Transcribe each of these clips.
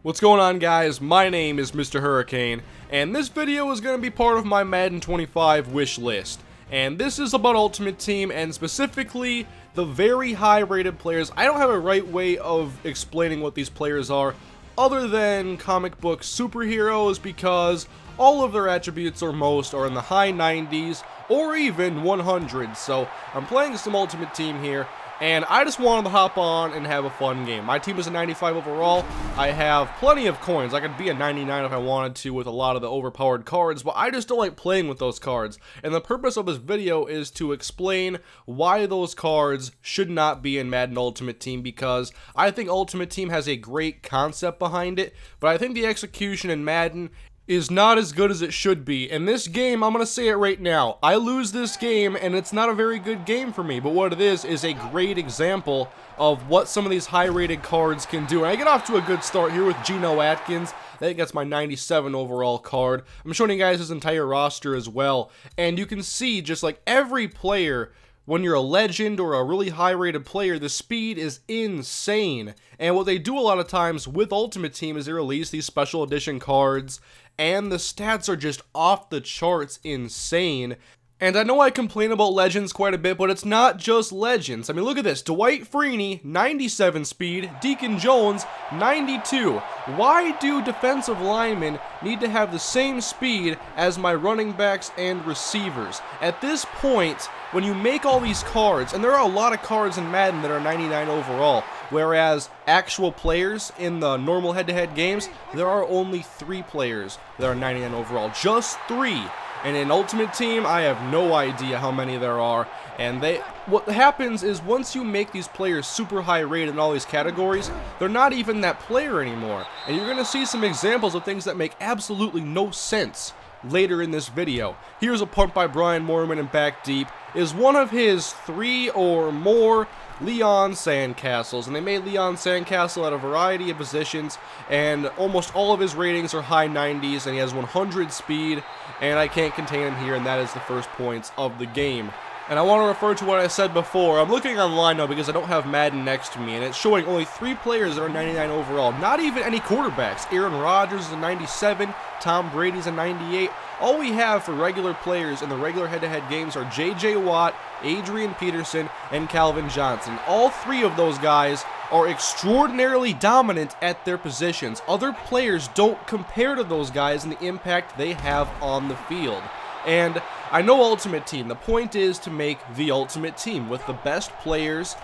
What's going on, guys? My name is MrHurriicane, and this video is going to be part of my Madden 25 wish list. And this is about Ultimate Team, and specifically the very high rated players. I don't have a right way of explaining what these players are other than comic book superheroes, because all of their attributes or most are in the high 90s or even 100. So I'm playing some Ultimate Team here, and I just wanted to hop on and have a fun game. My team is a 95 overall. I have plenty of coins. I could be a 99 if I wanted to with a lot of the overpowered cards, but I just don't like playing with those cards. And the purpose of this video is to explain why those cards should not be in Madden Ultimate Team, because I think Ultimate Team has a great concept behind it, but I think the execution in Madden is not as good as it should be. In this game, I'm going to say it right now, I lose this game and it's not a very good game for me, but what it is a great example of what some of these high rated cards can do. And I get off to a good start here with Geno Atkins. I think that's my 97 overall card. I'm showing you guys his entire roster as well, and you can see just like every player, when you're a legend or a really high rated player, the speed is insane. And what they do a lot of times with Ultimate Team is they release these special edition cards, and the stats are just off the charts insane. And I know I complain about Legends quite a bit, but it's not just Legends. I mean, look at this. Dwight Freeney, 97 speed. Deacon Jones, 92. Why do defensive linemen need to have the same speed as my running backs and receivers? At this point, when you make all these cards, and there are a lot of cards in Madden that are 99 overall, whereas actual players in the normal head-to-head games, there are only 3 players that are 99 overall. Just 3. And in Ultimate Team, I have no idea how many there are. And what happens is once you make these players super high rated in all these categories, they're not even that player anymore. And you're going to see some examples of things that make absolutely no sense later in this video. Here's a punt by Brian Moorman and back deep. Is one of his 3 or more Leon Sandcastles, and they made Leon Sandcastle at a variety of positions, and almost all of his ratings are high 90s, and he has 100 speed, and I can't contain him here, and that is the first points of the game. And I want to refer to what I said before. I'm looking online now because I don't have Madden next to me, and it's showing only 3 players that are 99 overall. Not even any quarterbacks. Aaron Rodgers is a 97, Tom Brady's a 98. All we have for regular players in the regular head-to-head games are J.J. Watt, Adrian Peterson, and Calvin Johnson. All 3 of those guys are extraordinarily dominant at their positions. Other players don't compare to those guys in the impact they have on the field. And I know Ultimate Team, the point is to make the Ultimate Team with the best players,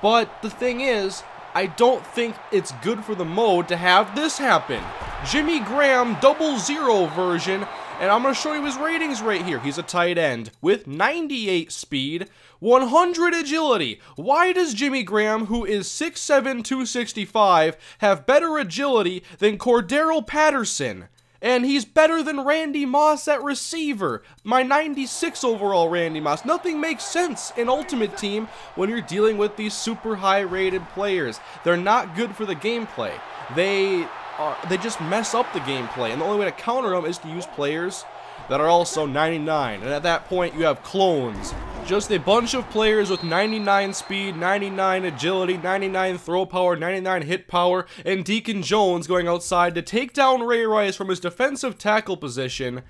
but the thing is, I don't think it's good for the mode to have this happen. Jimmy Graham 00 version, and I'm going to show you his ratings right here. He's a tight end with 98 speed, 100 agility. Why does Jimmy Graham, who is 6'7", 265, have better agility than Cordero Patterson? And he's better than Randy Moss at receiver. My 96 overall Randy Moss. Nothing makes sense in Ultimate Team when you're dealing with these super high rated players. They're not good for the gameplay. They just mess up the gameplay, and the only way to counter them is to use players that are also 99. And at that point, you have clones. Just a bunch of players with 99 speed, 99 agility, 99 throw power, 99 hit power, and Deacon Jones going outside to take down Ray Rice from his defensive tackle position.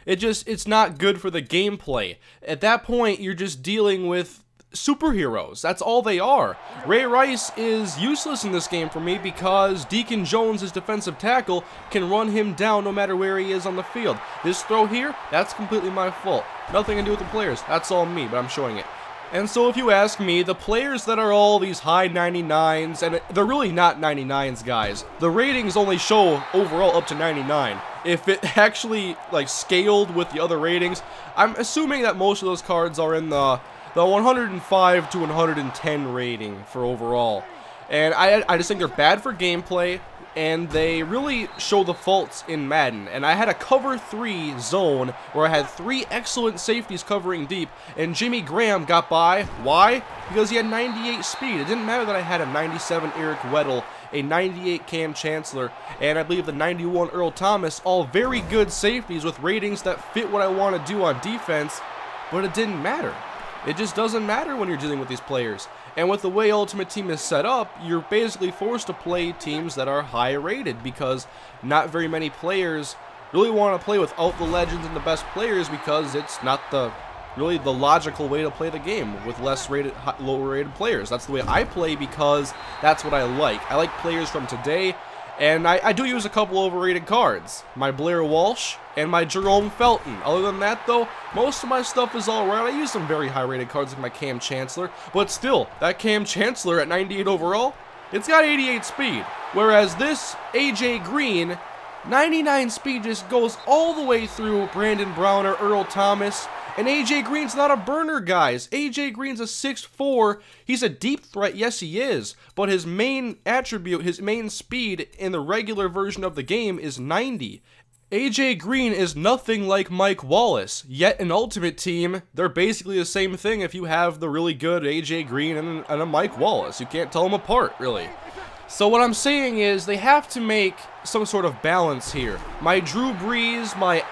It's not good for the gameplay. At that point, you're just dealing with superheroes. That's all they are. Ray Rice is useless in this game for me because Deacon Jones, his defensive tackle, can run him down no matter where he is on the field. This throw here, that's completely my fault. Nothing to do with the players. That's all me, but I'm showing it. And so if you ask me, the players that are all these high 99s, and they're really not 99s, guys. The ratings only show overall up to 99. If it actually like scaled with the other ratings, I'm assuming that most of those cards are in the 105 to 110 rating for overall. And I just think they're bad for gameplay, and they really show the faults in Madden. And I had a cover 3 zone where I had 3 excellent safeties covering deep, and Jimmy Graham got by. Why? Because he had 98 speed. It didn't matter that I had a 97 Eric Weddle, a 98 Cam Chancellor, and I believe the 91 Earl Thomas, all very good safeties with ratings that fit what I want to do on defense, but it didn't matter. It just doesn't matter when you're dealing with these players. And with the way Ultimate Team is set up, you're basically forced to play teams that are high rated because not very many players really want to play without the legends and the best players because it's not really the logical way to play the game with lower rated players. That's the way I play because that's what I like. I like players from today, and I do use a couple overrated cards. My Blair Walsh and my Jerome Felton. Other than that though, most of my stuff is alright. I use some very high rated cards like my Cam Chancellor, but still, that Cam Chancellor at 98 overall, it's got 88 speed. Whereas this AJ Green, 99 speed just goes all the way through Brandon Brown or Earl Thomas. And AJ Green's not a burner, guys. AJ Green's a 6'4". He's a deep threat, yes he is. But his main attribute, his main speed in the regular version of the game is 90. AJ Green is nothing like Mike Wallace, yet in Ultimate Team, they're basically the same thing if you have the really good AJ Green and a Mike Wallace. You can't tell them apart, really. So what I'm saying is they have to make some sort of balance here. My Drew Brees, my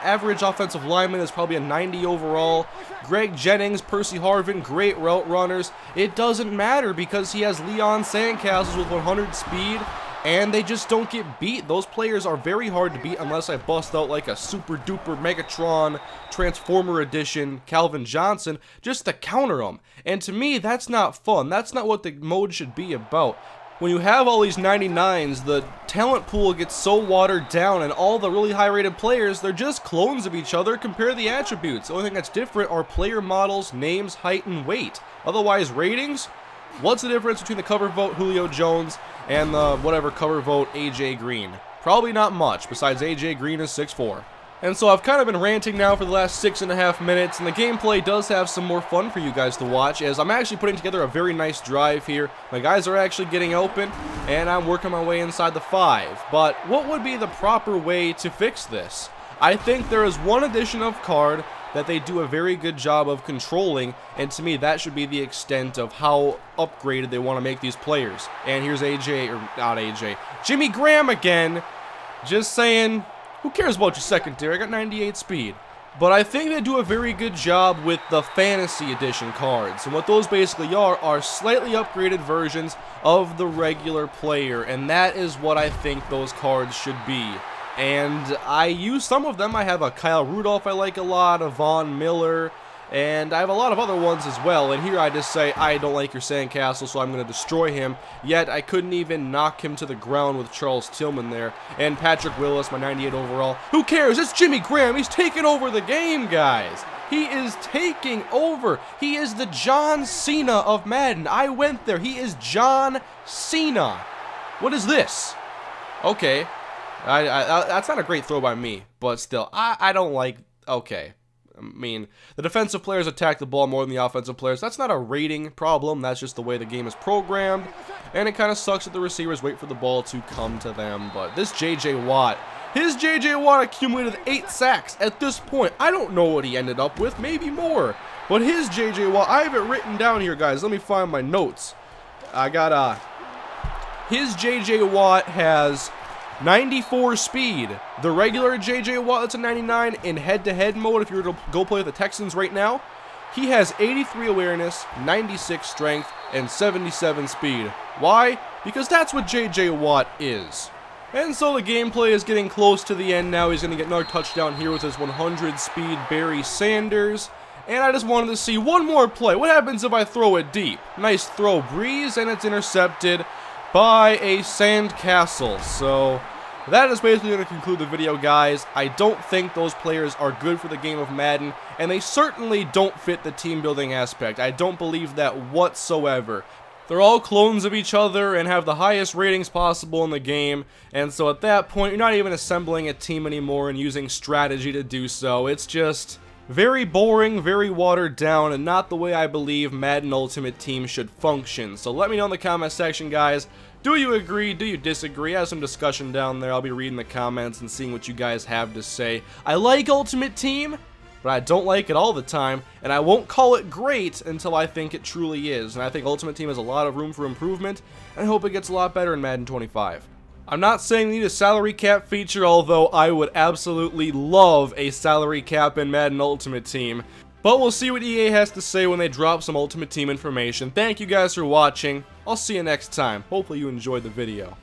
average offensive lineman is probably a 90 overall. Greg Jennings, Percy Harvin, great route runners. It doesn't matter because he has Leon Sandcastles with 100 speed, and they just don't get beat. Those players are very hard to beat unless I bust out like a super duper Megatron Transformer edition Calvin Johnson just to counter them. And to me, that's not fun. That's not what the mode should be about. When you have all these 99s, the talent pool gets so watered down, and all the really high-rated players, they're just clones of each other. Compare the attributes. The only thing that's different are player models, names, height, and weight. Otherwise, ratings? What's the difference between the cover vote Julio Jones and the whatever cover vote AJ Green? Probably not much, besides AJ Green is 6'4". And so I've kind of been ranting now for the last 6.5 minutes, and the gameplay does have some more fun for you guys to watch, as I'm actually putting together a very nice drive here. My guys are actually getting open, and I'm working my way inside the 5. But what would be the proper way to fix this? I think there is one addition of card that they do a very good job of controlling, and to me that should be the extent of how upgraded they want to make these players. And here's AJ, or not AJ, Jimmy Graham again, just saying, who cares about your secondary? I got 98 speed. But I think they do a very good job with the Fantasy Edition cards. And what those basically are slightly upgraded versions of the regular player. And that is what I think those cards should be. And I use some of them. I have a Kyle Rudolph I like a lot, a Von Miller, and I have a lot of other ones as well. And here I just say, I don't like your sandcastle, so I'm going to destroy him. Yet I couldn't even knock him to the ground with Charles Tillman there. And Patrick Willis, my 98 overall. Who cares? It's Jimmy Graham. He's taking over the game, guys. He is taking over. He is the John Cena of Madden. I went there. He is John Cena. What is this? Okay. That's not a great throw by me, but still, I don't like, okay. I mean, the defensive players attack the ball more than the offensive players. That's not a rating problem. That's just the way the game is programmed. And it kind of sucks that the receivers wait for the ball to come to them. But this J.J. Watt, his J.J. Watt accumulated 8 sacks at this point. I don't know what he ended up with. Maybe more. But his J.J. Watt, I have it written down here, guys. Let me find my notes. I got, his J.J. Watt has 94 speed. The regular J.J. Watt, that's a 99 in head-to-head mode. If you were to go play with the Texans right now, he has 83 awareness, 96 strength, and 77 speed. Why? Because that's what J.J. Watt is. And so the gameplay is getting close to the end now. He's going to get another touchdown here with his 100 speed Barry Sanders. And I just wanted to see one more play. What happens if I throw it deep? Nice throw, Breeze, and it's intercepted by a sandcastle. So that is basically going to conclude the video, guys. I don't think those players are good for the game of Madden, and they certainly don't fit the team building aspect. I don't believe that whatsoever. They're all clones of each other and have the highest ratings possible in the game, and so at that point you're not even assembling a team anymore and using strategy to do so. It's just very boring, very watered down, and not the way I believe Madden Ultimate Team should function. So let me know in the comment section, guys. Do you agree? Do you disagree? Have some discussion down there. I'll be reading the comments and seeing what you guys have to say. I like Ultimate Team, but I don't like it all the time, and I won't call it great until I think it truly is. And I think Ultimate Team has a lot of room for improvement, and I hope it gets a lot better in Madden 25. I'm not saying we need a salary cap feature, although I would absolutely love a salary cap in Madden Ultimate Team. But we'll see what EA has to say when they drop some Ultimate Team information. Thank you guys for watching. I'll see you next time. Hopefully you enjoyed the video.